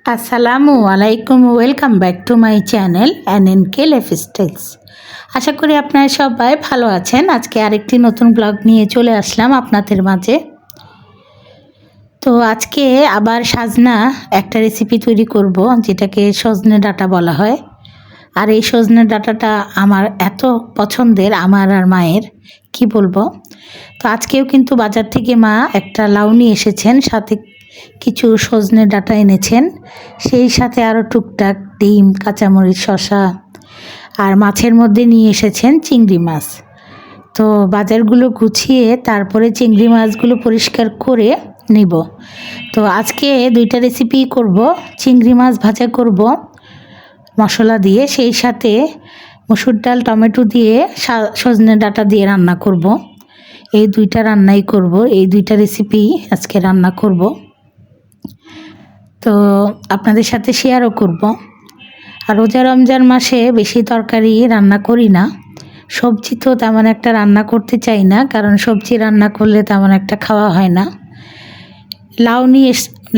আসসালামু আলাইকুম, welcome back to my channel NNK lifestyles. আশা করি আপনারা সবাই ভালো আছেন। আজকে আরেকটি নতুন ব্লগ নিয়ে চলে আসলাম আপনাদের মাঝে। তো আজকে আবার সাজনা একটা রেসিপি তৈরি করব, যেটাকে সজনে ডাঁটা বলা হয়। আর এই সজনে ডাঁটাটা আমার এত পছন্দের, আমার আর মায়ের, কি বলবো। তো আজকেও কিন্তু বাজার থেকে মা একটা লাউ নিয়ে এসেছেন, সাথে কিছু সজনে ডাঁটা এনেছেন, সেই সাথে আরও টুকটাক ডিম, কাঁচামরিচ, শসা, আর মাছের মধ্যে নিয়ে এসেছেন চিংড়ি মাছ। তো বাজারগুলো গুছিয়ে তারপরে চিংড়ি মাছগুলো পরিষ্কার করে নিব। তো আজকে দুইটা রেসিপি করব। চিংড়ি মাছ ভাজা করব মশলা দিয়ে, সেই সাথে মসুর ডাল, টমেটো দিয়ে সজনে ডাঁটা দিয়ে রান্না করব। এই দুইটা রান্নাই করব, এই দুইটা রেসিপি আজকে রান্না করব। তো আপনাদের সাথে শেয়ারও করব। আর রোজা রমজান মাসে বেশি তরকারি রান্না করি না, সবজি তো তেমন একটা রান্না করতে চাই না, কারণ সবজি রান্না করলে তেমন একটা খাওয়া হয় না।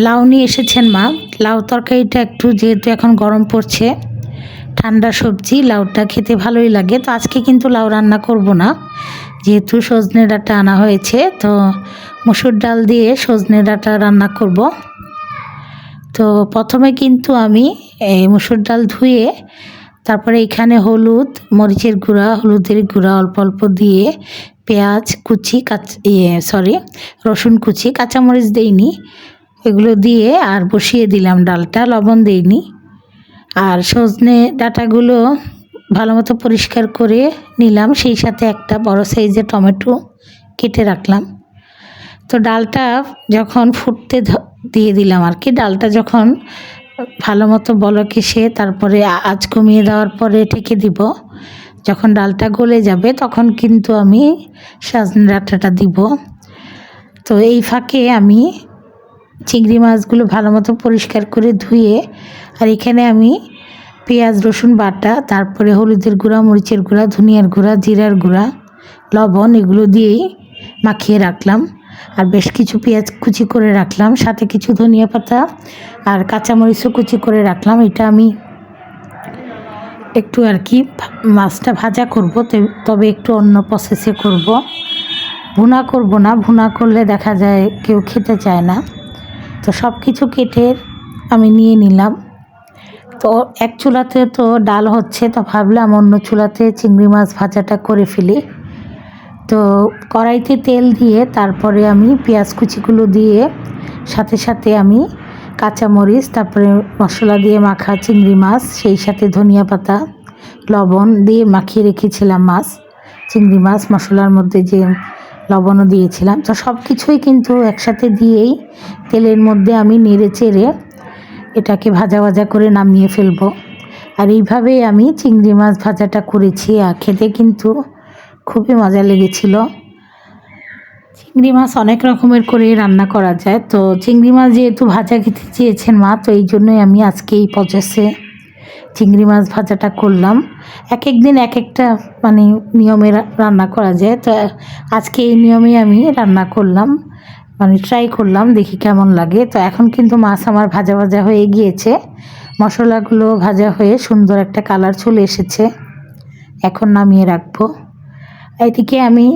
লাউ নিয়ে এসেছেন মা। লাউ তরকারিটা একটু, যেহেতু এখন গরম পড়ছে, ঠান্ডা সবজি, লাউটা খেতে ভালোই লাগে। তো আজকে কিন্তু লাউ রান্না করব না, যেহেতু সজনে ডাঁটা আনা হয়েছে। তো মসুর ডাল দিয়ে সজনে ডাঁটা রান্না করব। তো প্রথমে কিন্তু আমি এই মসুর ডাল ধুয়ে তারপরে এখানে হলুদ, মরিচের গুঁড়া, হলুদের গুঁড়া অল্প অল্প দিয়ে, পেঁয়াজ কুচি, রসুন কুচি, কাঁচামরিচ দেইনি, এগুলো দিয়ে আর বসিয়ে দিলাম ডালটা, লবণ দেইনি। আর সজনে ডাঁটাগুলো ভালো মতো পরিষ্কার করে নিলাম, সেই সাথে একটা বড় সাইজের টমেটো কেটে রাখলাম। তো ডালটা যখন ফুটতে দিয়ে দিলাম আর কি, ডালটা যখন ভালো মতো বলক এসে তারপরে আঁচ কমিয়ে দেওয়ার পরে ঢেকে দিব। যখন ডালটা গলে যাবে তখন কিন্তু আমি সজনে ডাঁটাটা দিব। তো এই ফাঁকে আমি চিংড়ি মাছগুলো ভালো মতো পরিষ্কার করে ধুয়ে, আর এখানে আমি পেঁয়াজ রসুন বাটা, তারপরে হলুদের গুঁড়া, মরিচের গুঁড়া, ধনিয়ার গুঁড়া, জিরার গুঁড়া, লবণ, এগুলো দিয়েই মাখিয়ে রাখলাম। আর বেশ কিছু পেঁয়াজ কুচি করে রাখলাম, সাথে কিছু ধনিয়া পাতা আর কাঁচামরিচও কুচি করে রাখলাম। এটা আমি একটু আর কি মাছটা ভাজা করব, তবে একটু অন্য প্রসেসে করব, ভুনা করব না। ভুনা করলে দেখা যায় কেউ খেতে চায় না। তো সব কিছু কেটে আমি নিয়ে নিলাম। তো এক চুলাতে তো ডাল হচ্ছে, তো ভাবলাম অন্য চুলাতে চিংড়ি মাছ ভাজাটা করে ফেলি। তো কড়াইতে তেল দিয়ে তারপরে আমি পেঁয়াজ কুচিগুলো দিয়ে, সাথে সাথে আমি কাঁচামরিচ, তারপরে মশলা দিয়ে মাখা চিংড়ি মাছ, সেই সাথে ধনিয়া পাতা, লবণ দিয়ে মাখিয়ে রেখেছিলাম মাছ, চিংড়ি মাছ মশলার মধ্যে যে লবণও দিয়েছিলাম। তো সব কিছুই কিন্তু একসাথে দিয়েই তেলের মধ্যে আমি নেড়ে চেড়ে এটাকে ভাজা ভাজা করে নামিয়ে ফেলবো। আর এইভাবেই আমি চিংড়ি মাছ ভাজাটা করেছি, আর খেতে কিন্তু খুবই মজা লেগেছিল। চিংড়ি মাছ অনেক রকমের করে রান্না করা যায়। তো চিংড়ি মাছ যেহেতু ভাজা খেতে চেয়েছেন মা, তো এই জন্যই আমি আজকে এই প্রসেসে চিংড়ি মাছ ভাজাটা করলাম। এক এক দিন এক একটা নিয়মে রান্না করা যায়। তো আজকে এই নিয়মে আমি রান্না করলাম, ট্রাই করলাম, দেখি কেমন লাগে। তো এখন কিন্তু মাছ আমার ভাজা ভাজা হয়ে গিয়েছে, মশলাগুলো ভাজা হয়ে সুন্দর একটা কালার চলে এসেছে। এখন নামিয়ে রাখবো। এদিকে আমি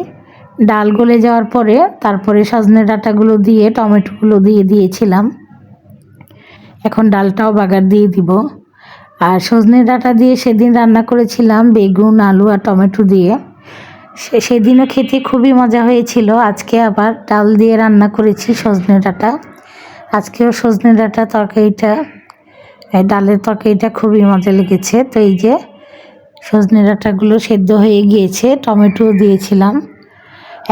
ডাল গলে যাওয়ার পরে তারপরে সজনে ডাঁটাগুলো দিয়ে, টমেটোগুলো দিয়ে দিয়েছিলাম। এখন ডালটাও বাগার দিয়ে দিব। আর সজনে ডাঁটা দিয়ে সেদিন রান্না করেছিলাম বেগুন, আলু আর টমেটো দিয়ে, সেদিনও খেতে খুবই মজা হয়েছিল। আজকে আবার ডাল দিয়ে রান্না করেছি সজনে ডাঁটা। আজকেও সজনে ডাঁটা তরকারিটা, ডালের তরকারিটা খুবই মজা লেগেছে। তো এই যে সজনে ডাঁটাগুলো সেদ্ধ হয়ে গিয়েছে, টমেটোও দিয়েছিলাম।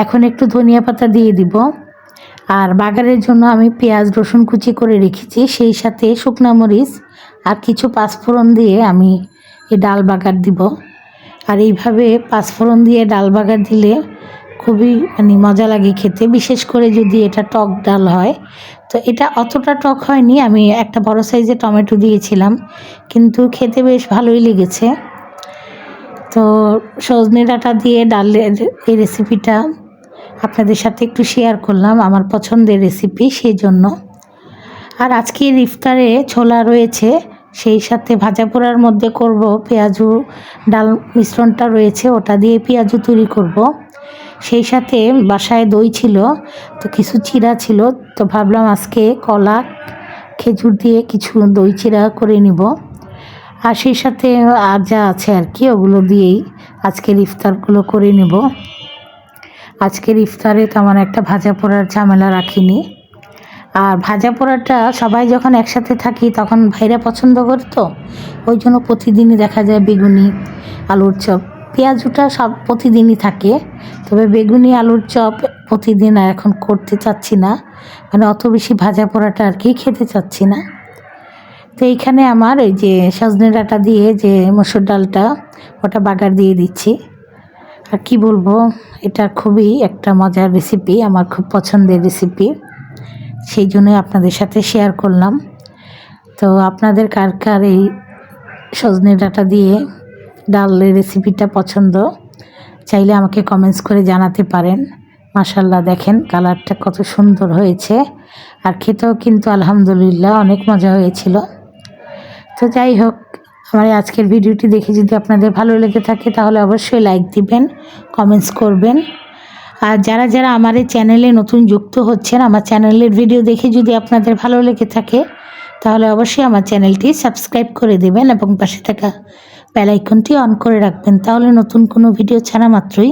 এখন একটু ধনিয়া পাতা দিয়ে দিব। আর বাগারের জন্য আমি পেঁয়াজ রসুন কুচি করে রেখেছি, সেই সাথে শুকনো মরিচ আর কিছু পাঁচফোড়ন দিয়ে আমি এই ডাল বাগার দিব। আর এইভাবে পাঁচফোড়ন দিয়ে ডাল বাগার দিলে খুবই মজা লাগে খেতে, বিশেষ করে যদি এটা টক ডাল হয়। তো এটা অতটা টক হয়নি, আমি একটা বড় সাইজের টমেটো দিয়েছিলাম, কিন্তু খেতে বেশ ভালোই লেগেছে। তো সজনে ডাঁটা দিয়ে ডালের এই রেসিপিটা আপনাদের সাথে একটু শেয়ার করলাম, আমার পছন্দের রেসিপি, সেই জন্য। আর আজকের ইফতারে ছোলা রয়েছে, সেই সাথে ভাজা পোড়ার মধ্যে করব পেঁয়াজু ডাল মিশ্রণটা রয়েছে, ওটা দিয়ে পেঁয়াজু তৈরি করব। সেই সাথে বাসায় দই ছিল, তো কিছু চিড়া ছিল, তো ভাবলাম আজকে কলা খেজুর দিয়ে কিছু দই চিড়া করে নিব। আর সেই সাথে আর যা আছে আর কি ওগুলো দিয়েই আজকের ইফতারগুলো করে নেব। আজকের ইফতারে তেমন একটা ভাজা পোড়ার ঝামেলা রাখিনি। আর ভাজা পোড়াটা সবাই যখন একসাথে থাকি তখন ভাইরা পছন্দ করতো, ওই জন্য প্রতিদিনই দেখা যায় বেগুনি আলুর চপ। পেঁয়াজুটা সব প্রতিদিনই থাকে, তবে বেগুনি আলুর চপ প্রতিদিন আর এখন করতে চাচ্ছি না, মানে অত বেশি ভাজা পোড়াটা আর কি খেতে চাচ্ছি না। তো এইখানে আমার এই যে সজনে ডাঁটা দিয়ে যে মসুর ডালটা, ওটা বাগার দিয়ে দিচ্ছি। আর কি বলবো, এটা খুবই একটা মজার রেসিপি, আমার খুব পছন্দের রেসিপি, সেই জন্যই আপনাদের সাথে শেয়ার করলাম। তো আপনাদের কার কার এই সজনে ডাঁটা দিয়ে ডালের রেসিপিটা পছন্দ, চাইলে আমাকে কমেন্টস করে জানাতে পারেন। মাশাল্লাহ, দেখেন কালারটা কত সুন্দর হয়েছে, আর খেতেও কিন্তু আলহামদুলিল্লাহ অনেক মজা হয়েছিল। তো যাই হোক, আমার আজকের ভিডিওটি দেখে যদি আপনাদের ভালো লেগে থাকে তাহলে অবশ্যই লাইক দিবেন, কমেন্টস করবেন। আর যারা যারা আমার এই চ্যানেলে নতুন যুক্ত হচ্ছেন, আমার চ্যানেলের ভিডিও দেখে যদি আপনাদের ভালো লেগে থাকে তাহলে অবশ্যই আমার চ্যানেলটি সাবস্ক্রাইব করে দেবেন এবং পাশে থাকা বেল আইকনটি অন করে রাখবেন, তাহলে নতুন কোনো ভিডিও ছাড়া মাত্রই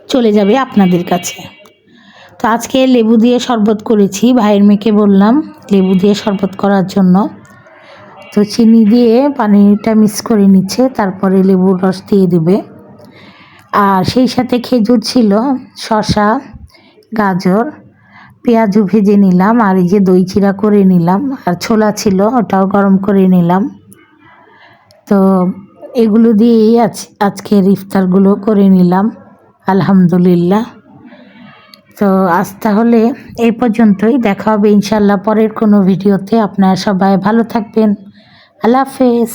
চলে যাবে আপনাদের কাছে। তো আজকে লেবু দিয়ে শরবত করেছি, ভাইয়ের মেয়েকে বললাম লেবু দিয়ে শরবত করার জন্য। তো চিনি দিয়ে পানিটা মিক্স করে নিচ্ছে, তারপরে লেবুর রস দিয়ে দেবে। আর সেই সাথে খেজুর ছিল, শসা, গাজর, পেঁয়াজু ভেজে নিলাম, আর এই যে দই চিড়া করে নিলাম, আর ছোলা ছিল ওটাও গরম করে নিলাম। তো এগুলো দিয়েই আজকের ইফতারগুলো করে নিলাম আলহামদুলিল্লাহ। তো আজ তাহলে এই পর্যন্তই, দেখা হবে ইনশাল্লাহ পরের কোনো ভিডিওতে। আপনারা সবাই ভালো থাকবেন, আল্লাহ হাফেজ।